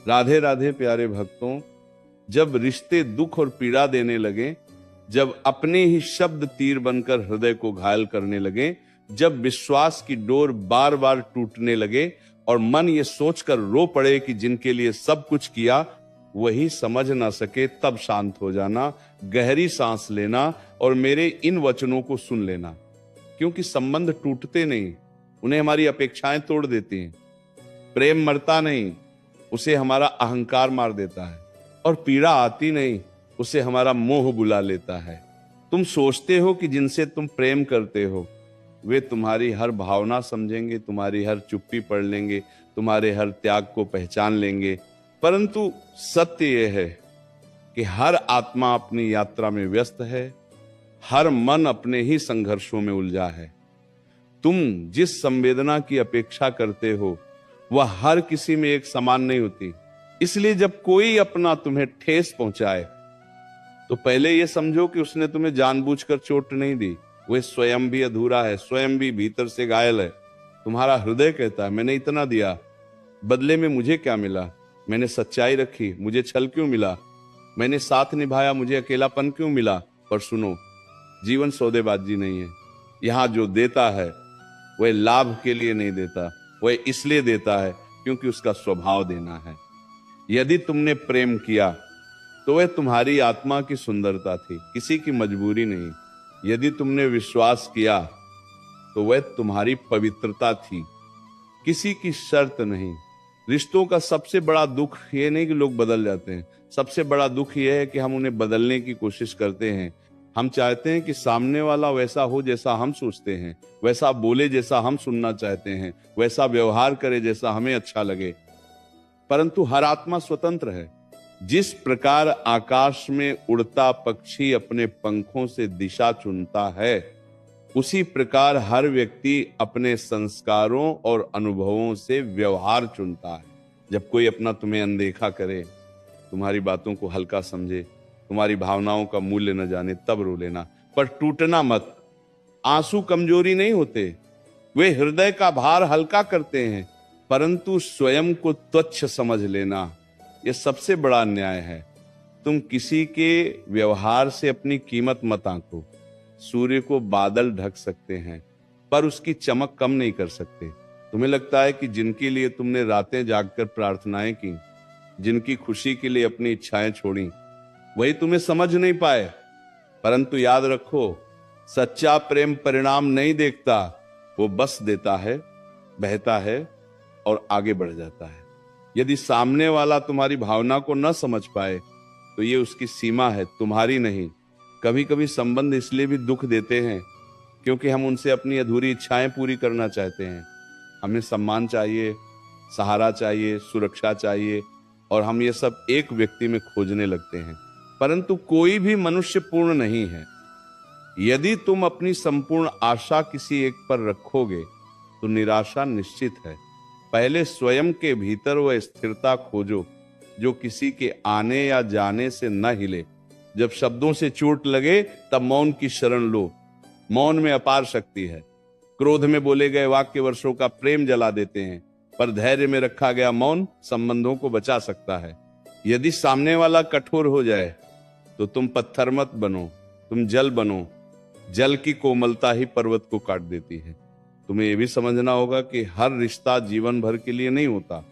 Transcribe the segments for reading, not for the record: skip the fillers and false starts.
राधे राधे प्यारे भक्तों, जब रिश्ते दुख और पीड़ा देने लगे, जब अपने ही शब्द तीर बनकर हृदय को घायल करने लगे, जब विश्वास की डोर बार बार टूटने लगे और मन ये सोचकर रो पड़े कि जिनके लिए सब कुछ किया वही समझ ना सके, तब शांत हो जाना, गहरी सांस लेना और मेरे इन वचनों को सुन लेना। क्योंकि संबंध टूटते नहीं, उन्हें हमारी अपेक्षाएं तोड़ देती हैं। प्रेम मरता नहीं, उसे हमारा अहंकार मार देता है। और पीड़ा आती नहीं, उसे हमारा मोह बुला लेता है। तुम सोचते हो कि जिनसे तुम प्रेम करते हो वे तुम्हारी हर भावना समझेंगे, तुम्हारी हर चुप्पी पढ़ लेंगे, तुम्हारे हर त्याग को पहचान लेंगे, परंतु सत्य यह है कि हर आत्मा अपनी यात्रा में व्यस्त है, हर मन अपने ही संघर्षों में उलझा है। तुम जिस संवेदना की अपेक्षा करते हो वह हर किसी में एक समान नहीं होती। इसलिए जब कोई अपना तुम्हें ठेस पहुंचाए तो पहले यह समझो कि उसने तुम्हें जानबूझकर चोट नहीं दी, वह स्वयं भी अधूरा है, स्वयं भी भीतर से घायल है। तुम्हारा हृदय कहता है मैंने इतना दिया, बदले में मुझे क्या मिला? मैंने सच्चाई रखी, मुझे छल क्यों मिला? मैंने साथ निभाया, मुझे अकेलापन क्यों मिला? पर सुनो, जीवन सौदेबाजी नहीं है। यहां जो देता है वह लाभ के लिए नहीं देता, वह इसलिए देता है क्योंकि उसका स्वभाव देना है। यदि तुमने प्रेम किया तो वह तुम्हारी आत्मा की सुंदरता थी, किसी की मजबूरी नहीं। यदि तुमने विश्वास किया तो वह तुम्हारी पवित्रता थी, किसी की शर्त नहीं। रिश्तों का सबसे बड़ा दुख यह नहीं कि लोग बदल जाते हैं, सबसे बड़ा दुख यह है कि हम उन्हें बदलने की कोशिश करते हैं। हम चाहते हैं कि सामने वाला वैसा हो जैसा हम सोचते हैं, वैसा बोले जैसा हम सुनना चाहते हैं, वैसा व्यवहार करे जैसा हमें अच्छा लगे। परंतु हर आत्मा स्वतंत्र है। जिस प्रकार आकाश में उड़ता पक्षी अपने पंखों से दिशा चुनता है, उसी प्रकार हर व्यक्ति अपने संस्कारों और अनुभवों से व्यवहार चुनता है। जब कोई अपना तुम्हें अनदेखा करे, तुम्हारी बातों को हल्का समझे, तुम्हारी भावनाओं का मूल्य न जाने, तब रो लेना, पर टूटना मत। आंसू कमजोरी नहीं होते, वे हृदय का भार हल्का करते हैं, परंतु स्वयं को तुच्छ समझ लेना यह सबसे बड़ा अन्याय है। तुम किसी के व्यवहार से अपनी कीमत मत आंको। सूर्य को बादल ढक सकते हैं पर उसकी चमक कम नहीं कर सकते। तुम्हें लगता है कि जिनके लिए तुमने रातें जागकर प्रार्थनाएं की, जिनकी खुशी के लिए अपनी इच्छाएं छोड़ी, वही तुम्हें समझ नहीं पाए। परंतु याद रखो, सच्चा प्रेम परिणाम नहीं देखता, वो बस देता है, बहता है और आगे बढ़ जाता है। यदि सामने वाला तुम्हारी भावना को न समझ पाए तो ये उसकी सीमा है, तुम्हारी नहीं। कभी कभी संबंध इसलिए भी दुख देते हैं क्योंकि हम उनसे अपनी अधूरी इच्छाएं पूरी करना चाहते हैं। हमें सम्मान चाहिए, सहारा चाहिए, सुरक्षा चाहिए, और हम ये सब एक व्यक्ति में खोजने लगते हैं। परंतु कोई भी मनुष्य पूर्ण नहीं है। यदि तुम अपनी संपूर्ण आशा किसी एक पर रखोगे तो निराशा निश्चित है। पहले स्वयं के भीतर वह स्थिरता खोजो जो किसी के आने या जाने से न हिले। जब शब्दों से चोट लगे तब मौन की शरण लो। मौन में अपार शक्ति है। क्रोध में बोले गए वाक्य वर्षों का प्रेम जला देते हैं, पर धैर्य में रखा गया मौन संबंधों को बचा सकता है। यदि सामने वाला कठोर हो जाए तो तुम पत्थर मत बनो, तुम जल बनो। जल की कोमलता ही पर्वत को काट देती है। तुम्हें यह भी समझना होगा कि हर रिश्ता जीवन भर के लिए नहीं होता।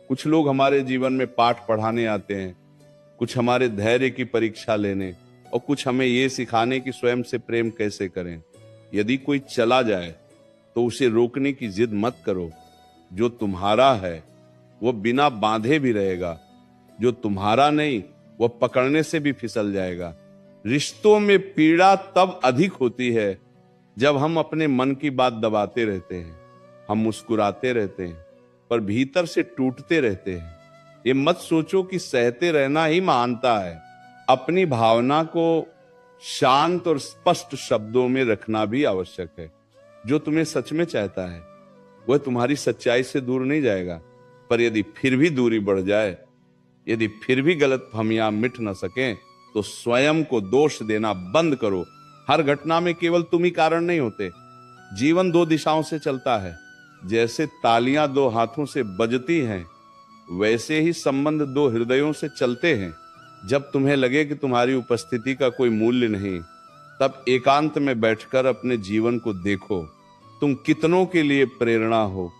कुछ लोग हमारे जीवन में पाठ पढ़ाने आते हैं, कुछ हमारे धैर्य की परीक्षा लेने, और कुछ हमें ये सिखाने कि स्वयं से प्रेम कैसे करें। यदि कोई चला जाए तो उसे रोकने की जिद मत करो। जो तुम्हारा है वो बिना बांधे भी रहेगा, जो तुम्हारा नहीं वह पकड़ने से भी फिसल जाएगा। रिश्तों में पीड़ा तब अधिक होती है जब हम अपने मन की बात दबाते रहते हैं। हम मुस्कुराते रहते हैं पर भीतर से टूटते रहते हैं। ये मत सोचो कि सहते रहना ही महानता है। अपनी भावना को शांत और स्पष्ट शब्दों में रखना भी आवश्यक है। जो तुम्हें सच में चाहता है वह तुम्हारी सच्चाई से दूर नहीं जाएगा। पर यदि फिर भी दूरी बढ़ जाए, यदि फिर भी गलतफहमियां मिट न सकें, तो स्वयं को दोष देना बंद करो। हर घटना में केवल तुम ही कारण नहीं होते। जीवन दो दिशाओं से चलता है। जैसे तालियां दो हाथों से बजती हैं, वैसे ही संबंध दो हृदयों से चलते हैं। जब तुम्हें लगे कि तुम्हारी उपस्थिति का कोई मूल्य नहीं, तब एकांत में बैठकर अपने जीवन को देखो। तुम कितनों के लिए प्रेरणा हो,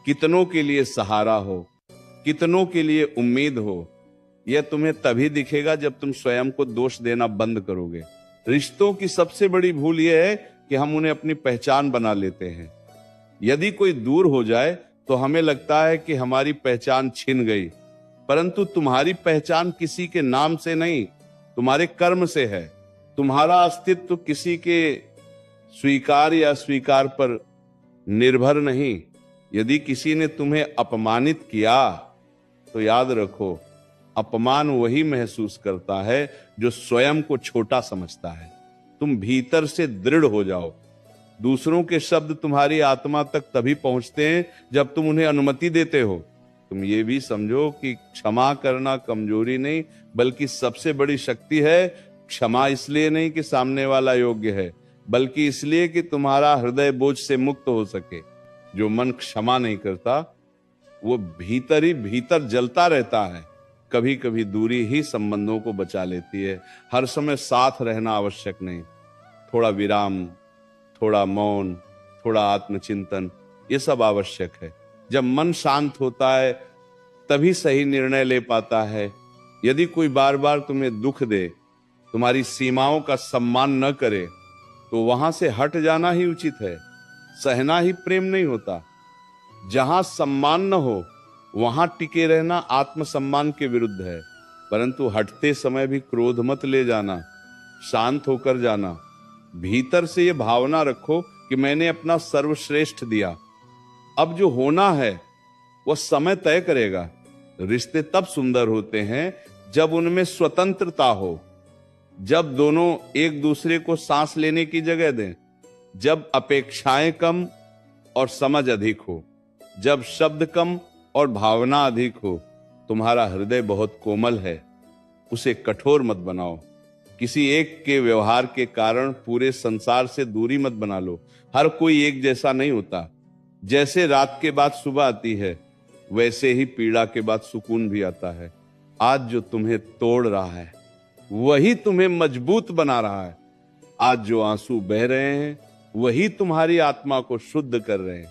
कितनों के लिए सहारा हो, कितनों के लिए उम्मीद हो। यह तुम्हें तभी दिखेगा जब तुम स्वयं को दोष देना बंद करोगे। रिश्तों की सबसे बड़ी भूल यह है कि हम उन्हें अपनी पहचान बना लेते हैं। यदि कोई दूर हो जाए तो हमें लगता है कि हमारी पहचान छिन गई, परंतु तुम्हारी पहचान किसी के नाम से नहीं, तुम्हारे कर्म से है। तुम्हारा अस्तित्व किसी के स्वीकार या अस्वीकार पर निर्भर नहीं। यदि किसी ने तुम्हें अपमानित किया तो याद रखो, अपमान वही महसूस करता है जो स्वयं को छोटा समझता है। तुम भीतर से दृढ़ हो जाओ। दूसरों के शब्द तुम्हारी आत्मा तक तभी पहुंचते हैं जब तुम उन्हें अनुमति देते हो। तुम ये भी समझो कि क्षमा करना कमजोरी नहीं, बल्कि सबसे बड़ी शक्ति है। क्षमा इसलिए नहीं कि सामने वाला योग्य है, बल्कि इसलिए कि तुम्हारा हृदय बोझ से मुक्त हो सके। जो मन क्षमा नहीं करता वो भीतर ही भीतर जलता रहता है। कभी कभी दूरी ही संबंधों को बचा लेती है। हर समय साथ रहना आवश्यक नहीं। थोड़ा विराम, थोड़ा मौन, थोड़ा आत्मचिंतन, ये सब आवश्यक है। जब मन शांत होता है तभी सही निर्णय ले पाता है। यदि कोई बार बार तुम्हें दुख दे, तुम्हारी सीमाओं का सम्मान न करे, तो वहां से हट जाना ही उचित है। सहना ही प्रेम नहीं होता। जहां सम्मान न हो वहां टिके रहना आत्मसम्मान के विरुद्ध है। परंतु हटते समय भी क्रोध मत ले जाना, शांत होकर जाना। भीतर से ये भावना रखो कि मैंने अपना सर्वश्रेष्ठ दिया। अब जो होना है वह समय तय करेगा। रिश्ते तब सुंदर होते हैं जब उनमें स्वतंत्रता हो, जब दोनों एक दूसरे को सांस लेने की जगह दें, जब अपेक्षाएं कम और समझ अधिक हो, जब शब्द कम और भावना अधिक हो। तुम्हारा हृदय बहुत कोमल है, उसे कठोर मत बनाओ। किसी एक के व्यवहार के कारण पूरे संसार से दूरी मत बना लो। हर कोई एक जैसा नहीं होता। जैसे रात के बाद सुबह आती है, वैसे ही पीड़ा के बाद सुकून भी आता है। आज जो तुम्हें तोड़ रहा है वही तुम्हें मजबूत बना रहा है। आज जो आंसू बह रहे हैं वही तुम्हारी आत्मा को शुद्ध कर रहे हैं।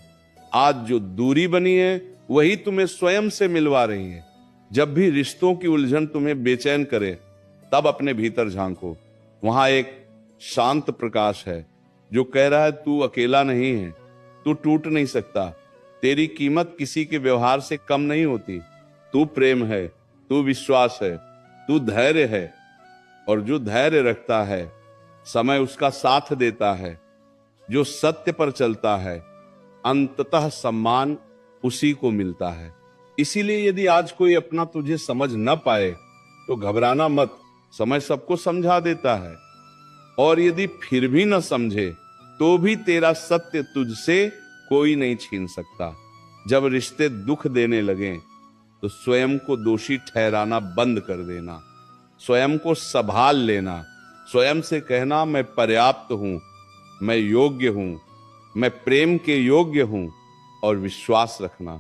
आज जो दूरी बनी है वही तुम्हें स्वयं से मिलवा रही है। जब भी रिश्तों की उलझन तुम्हें बेचैन करे, तब अपने भीतर झांको। वहां एक शांत प्रकाश है जो कह रहा है तू अकेला नहीं है, तू टूट नहीं सकता। तेरी कीमत किसी के व्यवहार से कम नहीं होती। तू प्रेम है, तू विश्वास है, तू धैर्य है। और जो धैर्य रखता है, समय उसका साथ देता है। जो सत्य पर चलता है, अंततः सम्मान उसी को मिलता है। इसीलिए यदि आज कोई अपना तुझे समझ न पाए तो घबराना मत, समय सबको समझा देता है। और यदि फिर भी न समझे तो भी तेरा सत्य तुझसे कोई नहीं छीन सकता। जब रिश्ते दुख देने लगे तो स्वयं को दोषी ठहराना बंद कर देना, स्वयं को संभाल लेना, स्वयं से कहना मैं पर्याप्त हूं, मैं योग्य हूं, मैं प्रेम के योग्य हूं। और विश्वास रखना,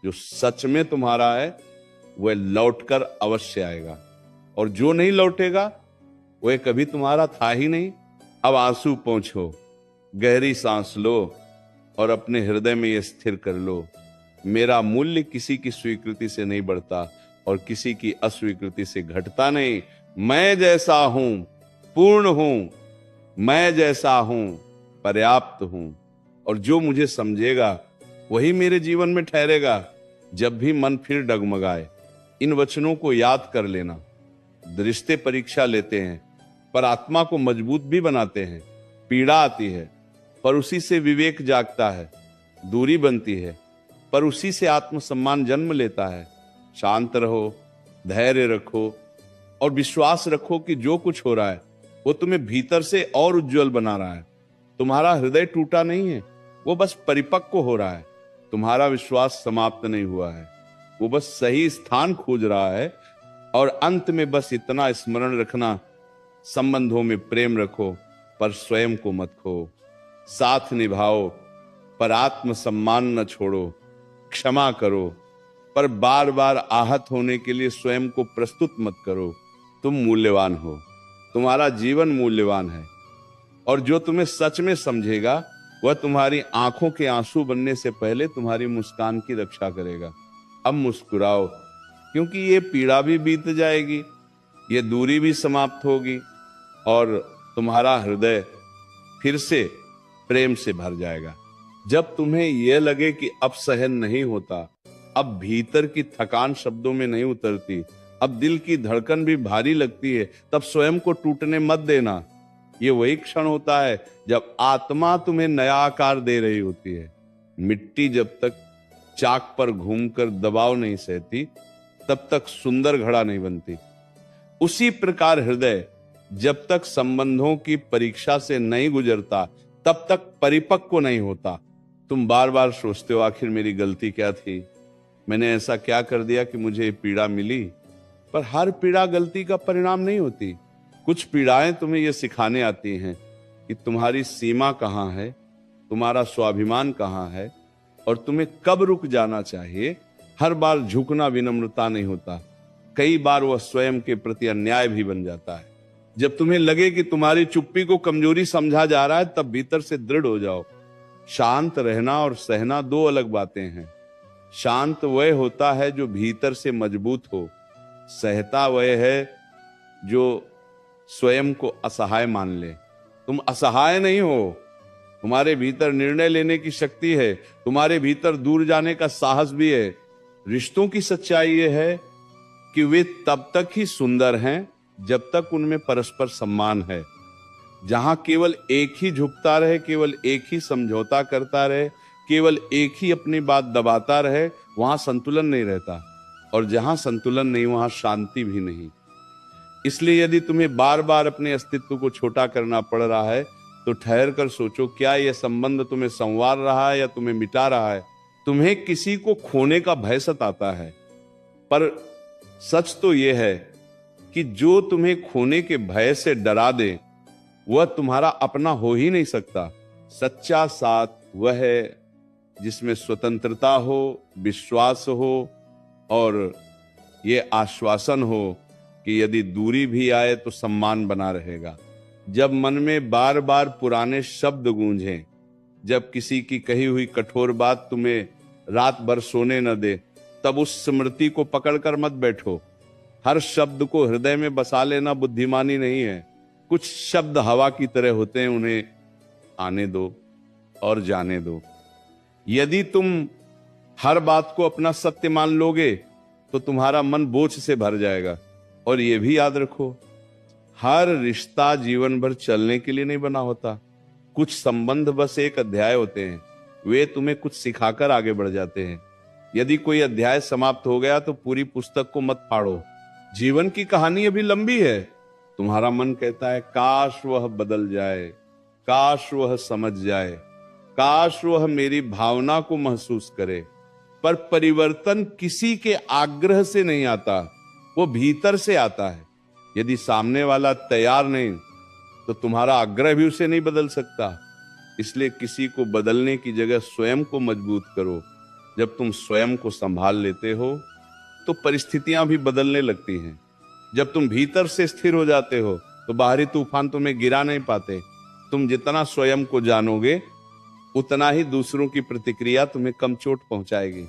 जो सच में तुम्हारा है वह लौटकर अवश्य आएगा, और जो नहीं लौटेगा वह कभी तुम्हारा था ही नहीं। अब आंसू पोंछो, गहरी सांस लो और अपने हृदय में यह स्थिर कर लो, मेरा मूल्य किसी की स्वीकृति से नहीं बढ़ता और किसी की अस्वीकृति से घटता नहीं। मैं जैसा हूं पूर्ण हूं, मैं जैसा हूं पर्याप्त हूं। और जो मुझे समझेगा वही मेरे जीवन में ठहरेगा। जब भी मन फिर डगमगाए, इन वचनों को याद कर लेना। रिश्ते परीक्षा लेते हैं पर आत्मा को मजबूत भी बनाते हैं। पीड़ा आती है पर उसी से विवेक जागता है। दूरी बनती है पर उसी से आत्मसम्मान जन्म लेता है। शांत रहो, धैर्य रखो और विश्वास रखो कि जो कुछ हो रहा है वो तुम्हें भीतर से और उज्जवल बना रहा है। तुम्हारा हृदय टूटा नहीं है, वो बस परिपक्व हो रहा है। तुम्हारा विश्वास समाप्त नहीं हुआ है, वो बस सही स्थान खोज रहा है। और अंत में बस इतना स्मरण रखना, संबंधों में प्रेम रखो पर स्वयं को मत खो। साथ निभाओ पर आत्मसम्मान न छोड़ो। क्षमा करो पर बार बार आहत होने के लिए स्वयं को प्रस्तुत मत करो। तुम मूल्यवान हो, तुम्हारा जीवन मूल्यवान है, और जो तुम्हें सच में समझेगा वह तुम्हारी आंखों के आंसू बनने से पहले तुम्हारी मुस्कान की रक्षा करेगा। अब मुस्कुराओ, क्योंकि ये पीड़ा भी बीत जाएगी, ये दूरी भी समाप्त होगी, और तुम्हारा हृदय फिर से प्रेम से भर जाएगा। जब तुम्हें यह लगे कि अब सहन नहीं होता, अब भीतर की थकान शब्दों में नहीं उतरती, अब दिल की धड़कन भी भारी लगती है, तब स्वयं को टूटने मत देना। ये वही क्षण होता है जब आत्मा तुम्हें नया आकार दे रही होती है। मिट्टी जब तक चाक पर घूमकर दबाव नहीं सहती, तब तक सुंदर घड़ा नहीं बनती। उसी प्रकार हृदय जब तक संबंधों की परीक्षा से नहीं गुजरता, तब तक परिपक्व नहीं होता। तुम बार बार सोचते हो, आखिर मेरी गलती क्या थी, मैंने ऐसा क्या कर दिया कि मुझे पीड़ा मिली। पर हर पीड़ा गलती का परिणाम नहीं होती। कुछ पीड़ाएं तुम्हें यह सिखाने आती हैं कि तुम्हारी सीमा कहाँ है, तुम्हारा स्वाभिमान कहाँ है, और तुम्हें कब रुक जाना चाहिए। हर बार झुकना विनम्रता नहीं होता, कई बार वह स्वयं के प्रति अन्याय भी बन जाता है। जब तुम्हें लगे कि तुम्हारी चुप्पी को कमजोरी समझा जा रहा है, तब भीतर से दृढ़ हो जाओ। शांत रहना और सहना दो अलग बातें हैं। शांत वह होता है जो भीतर से मजबूत हो, सहता वह है जो स्वयं को असहाय मान ले। तुम असहाय नहीं हो, तुम्हारे भीतर निर्णय लेने की शक्ति है, तुम्हारे भीतर दूर जाने का साहस भी है। रिश्तों की सच्चाई यह है कि वे तब तक ही सुंदर हैं जब तक उनमें परस्पर सम्मान है। जहां केवल एक ही झुकता रहे, केवल एक ही समझौता करता रहे, केवल एक ही अपनी बात दबाता रहे, वहां संतुलन नहीं रहता, और जहां संतुलन नहीं वहां शांति भी नहीं। इसलिए यदि तुम्हें बार बार अपने अस्तित्व को छोटा करना पड़ रहा है, तो ठहर कर सोचो, क्या यह संबंध तुम्हें संवार रहा है या तुम्हें मिटा रहा है। तुम्हें किसी को खोने का भय सताता है, पर सच तो यह है कि जो तुम्हें खोने के भय से डरा दे वह तुम्हारा अपना हो ही नहीं सकता। सच्चा साथ वह है जिसमें स्वतंत्रता हो, विश्वास हो, और ये आश्वासन हो कि यदि दूरी भी आए तो सम्मान बना रहेगा। जब मन में बार बार पुराने शब्द गूंजें, जब किसी की कही हुई कठोर बात तुम्हें रात भर सोने न दे, तब उस स्मृति को पकड़कर मत बैठो। हर शब्द को हृदय में बसा लेना बुद्धिमानी नहीं है। कुछ शब्द हवा की तरह होते हैं, उन्हें आने दो और जाने दो। यदि तुम हर बात को अपना सत्य मान लोगे तो तुम्हारा मन बोझ से भर जाएगा। और यह भी याद रखो, हर रिश्ता जीवन भर चलने के लिए नहीं बना होता। कुछ संबंध बस एक अध्याय होते हैं, वे तुम्हें कुछ सिखाकर आगे बढ़ जाते हैं। यदि कोई अध्याय समाप्त हो गया तो पूरी पुस्तक को मत फाड़ो। जीवन की कहानी अभी लंबी है। तुम्हारा मन कहता है काश वह बदल जाए, काश वह समझ जाए, काश वह मेरी भावना को महसूस करे। पर परिवर्तन किसी के आग्रह से नहीं आता, वो भीतर से आता है। यदि सामने वाला तैयार नहीं तो तुम्हारा आग्रह भी उसे नहीं बदल सकता। इसलिए किसी को बदलने की जगह स्वयं को मजबूत करो। जब तुम स्वयं को संभाल लेते हो तो परिस्थितियां भी बदलने लगती हैं। जब तुम भीतर से स्थिर हो जाते हो तो बाहरी तूफान तुम्हें गिरा नहीं पाते। तुम जितना स्वयं को जानोगे उतना ही दूसरों की प्रतिक्रिया तुम्हें कम चोट पहुंचाएगी।